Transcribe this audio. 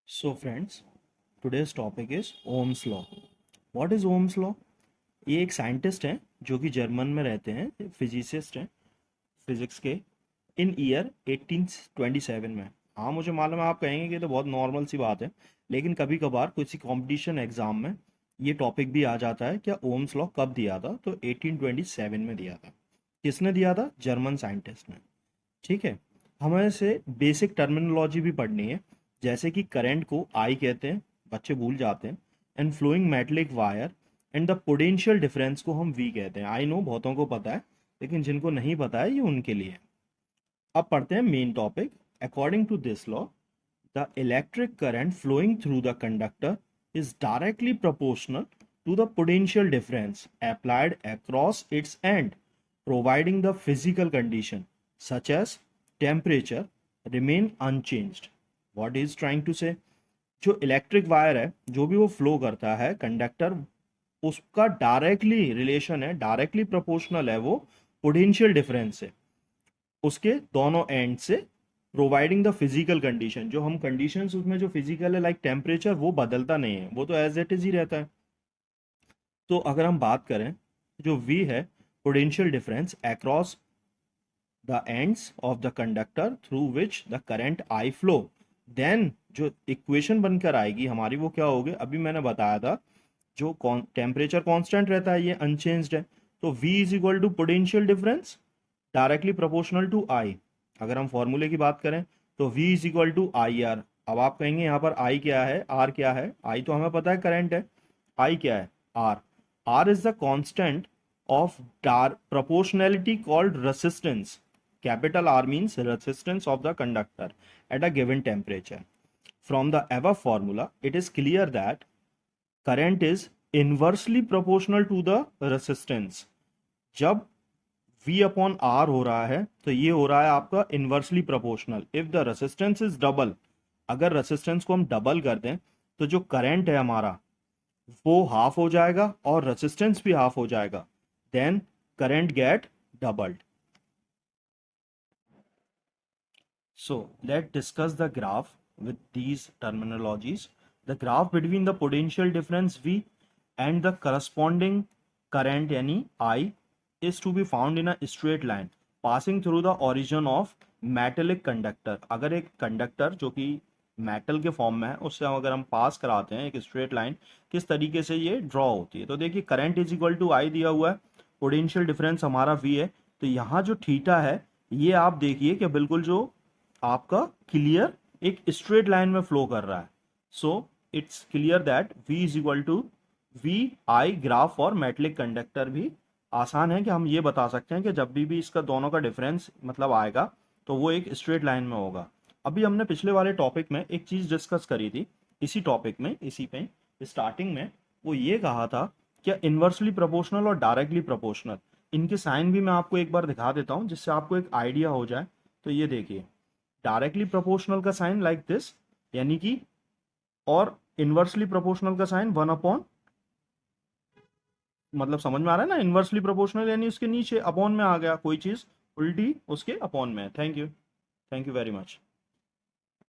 So friends, today's topic is Ohm's law. What is Ohm's law? ये एक scientist हैं जो कि जर्मन में रहते हैं, फिजिसिस्ट हैं फिजिक्स के, इन ईयर 1827 में। हाँ, मुझे मालूम है आप कहेंगे कि ये तो बहुत नॉर्मल सी बात है, लेकिन कभी कभार किसी कंपटीशन एग्जाम में ये टॉपिक भी आ जाता है। क्या ओम्स लॉ कब दिया था? तो 1827 में दिया था। किसने दिया था? जर्मन साइंटिस्ट ने। ठीक है, हमें से बेसिक टर्मिनोलॉजी भी पढ़नी है, जैसे कि करंट को आई कहते हैं, बच्चे भूल जाते हैं, and flowing metallic wire, and the potential difference को हम वी कहते हैं। आई नो बहुतों को पता है, लेकिन जिनको नहीं पता है ये उनके लिए है। अब पढ़ते हैं main topic. According to this law, the electric current flowing through the conductor is directly proportional to the potential difference applied across its end, providing the physical condition such as temperature remain unchanged. What is trying to say? जो electric wire है, जो भी वो flow करता है conductor, उसका directly relation है, directly proportional है वो पोटेंशियल डिफरेंस से, उसके दोनों एंड से, प्रोवाइडिंग द फिजिकल कंडीशन। जो हम कंडीशंस उसमें जो फिजिकल है लाइक टेम्परेचर, वो बदलता नहीं है, वो तो एज इट इज ही रहता है। तो अगर हम बात करें, जो V है, potential difference across the ends of the conductor through which the current I flow, then जो इक्वेशन बनकर आएगी हमारी वो क्या होगी? अभी मैंने बताया था, जो टेम्परेचर कांस्टेंट रहता है ये अनचेंज्ड है, तो V is equal to potential difference directly proportional to I। अगर हम फॉर्मूले की बात करें तो V is equal to IR। अब आप कहेंगे यहाँ पर I क्या है, R क्या है? I तो हमें पता है करंट है, I क्या है? R। R is the constant of proportionality called resistance. Capital R means resistance of the conductor at a given temperature. From the above formula, it is clear that current is inversely proportional to the resistance. जब V upon R हो रहा है तो ये हो रहा है आपका inversely proportional. If the resistance is double, अगर रेसिस्टेंस को हम डबल कर दें तो जो करंट है हमारा वो हाफ हो जाएगा और रेसिस्टेंस भी हाफ हो जाएगा, then current get doubled. So let discuss the graph with these terminologies. The graph between the potential difference V and the corresponding current यानी I is to be found in a straight line passing through the origin of metallic conductor। अगर एक conductor जो कि metal के form में है उससे अगर हम पास कराते हैं एक स्ट्रेट लाइन, किस तरीके से ये ड्रॉ होती है? तो देखिए, current is equal to I दिया हुआ है, पोटेंशियल डिफरेंस हमारा V है, तो यहाँ जो थीटा है ये आप देखिए कि बिल्कुल जो आपका क्लियर एक स्ट्रेट लाइन में फ्लो कर रहा है। So it's clear that V is equal to VI graph और मेटलिक कंडक्टर भी आसान है कि हम ये बता सकते हैं कि जब भी इसका दोनों का डिफरेंस मतलब आएगा तो वो एक स्ट्रेट लाइन में होगा। अभी हमने पिछले वाले टॉपिक में एक चीज डिस्कस करी थी, इसी टॉपिक में, इसी पे स्टार्टिंग में वो ये कहा था कि इनवर्सली प्रोपोर्शनल और डायरेक्टली प्रोपोर्शनल, इनके साइन भी मैं आपको एक बार दिखा देता हूं जिससे आपको एक आइडिया हो जाए। तो ये देखिए, डायरेक्टली प्रोपोर्शनल का साइन लाइक दिस, यानी कि, और इनवर्सली प्रोपोर्शनल का साइन 1/, मतलब समझ में आ रहा है ना? इनवर्सली प्रोपोर्शनल यानी उसके नीचे अपॉन में आ गया, कोई चीज उल्टी उसके अपॉन में है। Thank you very much.